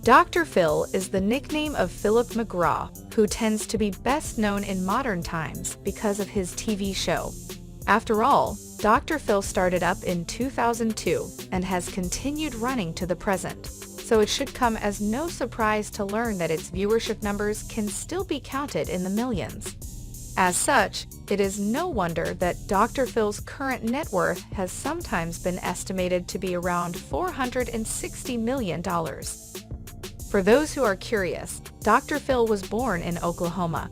Dr. Phil is the nickname of Philip McGraw, who tends to be best known in modern times because of his TV show. After all, Dr. Phil started up in 2002 and has continued running to the present, so it should come as no surprise to learn that its viewership numbers can still be counted in the millions. As such, it is no wonder that Dr. Phil's current net worth has sometimes been estimated to be around $460 million. For those who are curious, Dr. Phil was born in Oklahoma.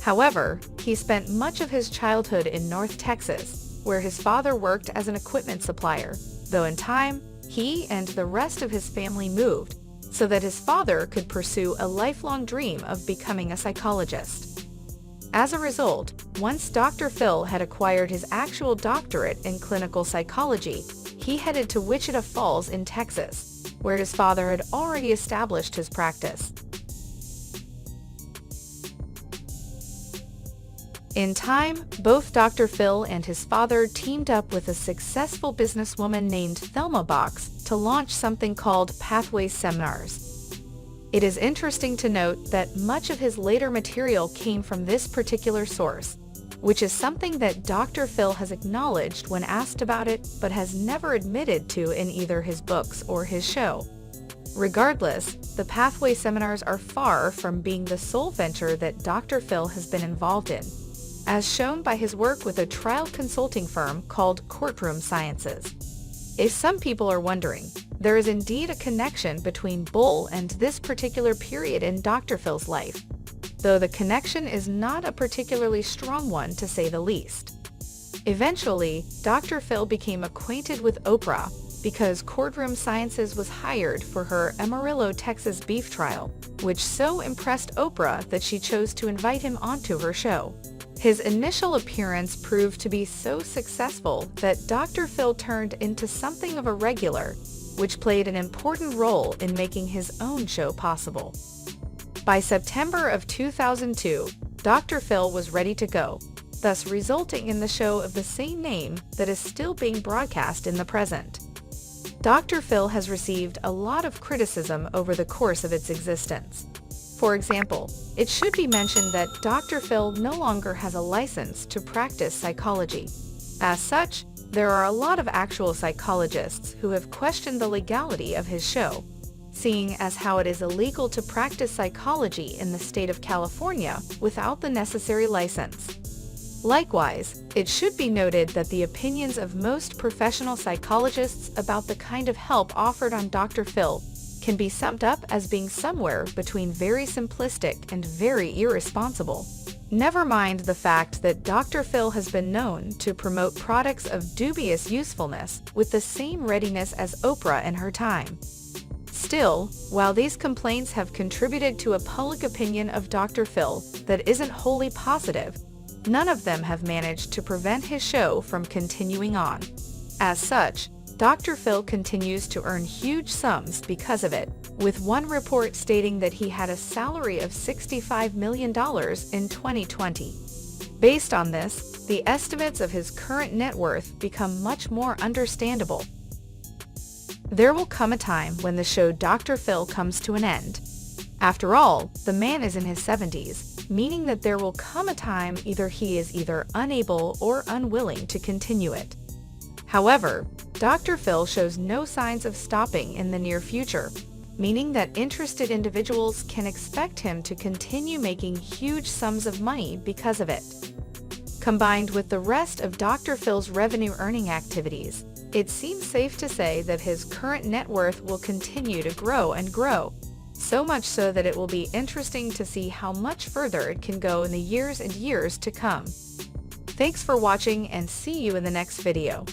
However, he spent much of his childhood in North Texas, where his father worked as an equipment supplier, though in time, he and the rest of his family moved so that his father could pursue a lifelong dream of becoming a psychologist. As a result, once Dr. Phil had acquired his actual doctorate in clinical psychology, he headed to Wichita Falls in Texas, where his father had already established his practice. In time, both Dr. Phil and his father teamed up with a successful businesswoman named Thelma Box to launch something called Pathway Seminars. It is interesting to note that much of his later material came from this particular source, which is something that Dr. Phil has acknowledged when asked about it but has never admitted to in either his books or his show. Regardless, the Pathway Seminars are far from being the sole venture that Dr. Phil has been involved in, as shown by his work with a trial consulting firm called Courtroom Sciences. If some people are wondering, there is indeed a connection between Bull and this particular period in Dr. Phil's life, though the connection is not a particularly strong one to say the least. Eventually, Dr. Phil became acquainted with Oprah because Courtroom Sciences was hired for her Amarillo, Texas beef trial, which so impressed Oprah that she chose to invite him onto her show. His initial appearance proved to be so successful that Dr. Phil turned into something of a regular, which played an important role in making his own show possible. By September of 2002, Dr. Phil was ready to go, thus resulting in the show of the same name that is still being broadcast in the present. Dr. Phil has received a lot of criticism over the course of its existence. For example, it should be mentioned that Dr. Phil no longer has a license to practice psychology. As such, there are a lot of actual psychologists who have questioned the legality of his show, seeing as how it is illegal to practice psychology in the state of California without the necessary license. Likewise, it should be noted that the opinions of most professional psychologists about the kind of help offered on Dr. Phil can be summed up as being somewhere between very simplistic and very irresponsible. Never mind the fact that Dr. Phil has been known to promote products of dubious usefulness with the same readiness as Oprah in her time. Still, while these complaints have contributed to a public opinion of Dr. Phil that isn't wholly positive, none of them have managed to prevent his show from continuing on. As such, Dr. Phil continues to earn huge sums because of it, with one report stating that he had a salary of $65 million in 2020. Based on this, the estimates of his current net worth become much more understandable. There will come a time when the show Dr. Phil comes to an end. After all, the man is in his 70s, meaning that there will come a time he is either unable or unwilling to continue it. However, Dr. Phil shows no signs of stopping in the near future, meaning that interested individuals can expect him to continue making huge sums of money because of it. Combined with the rest of Dr. Phil's revenue-earning activities, it seems safe to say that his current net worth will continue to grow and grow, so much so that it will be interesting to see how much further it can go in the years and years to come. Thanks for watching and see you in the next video.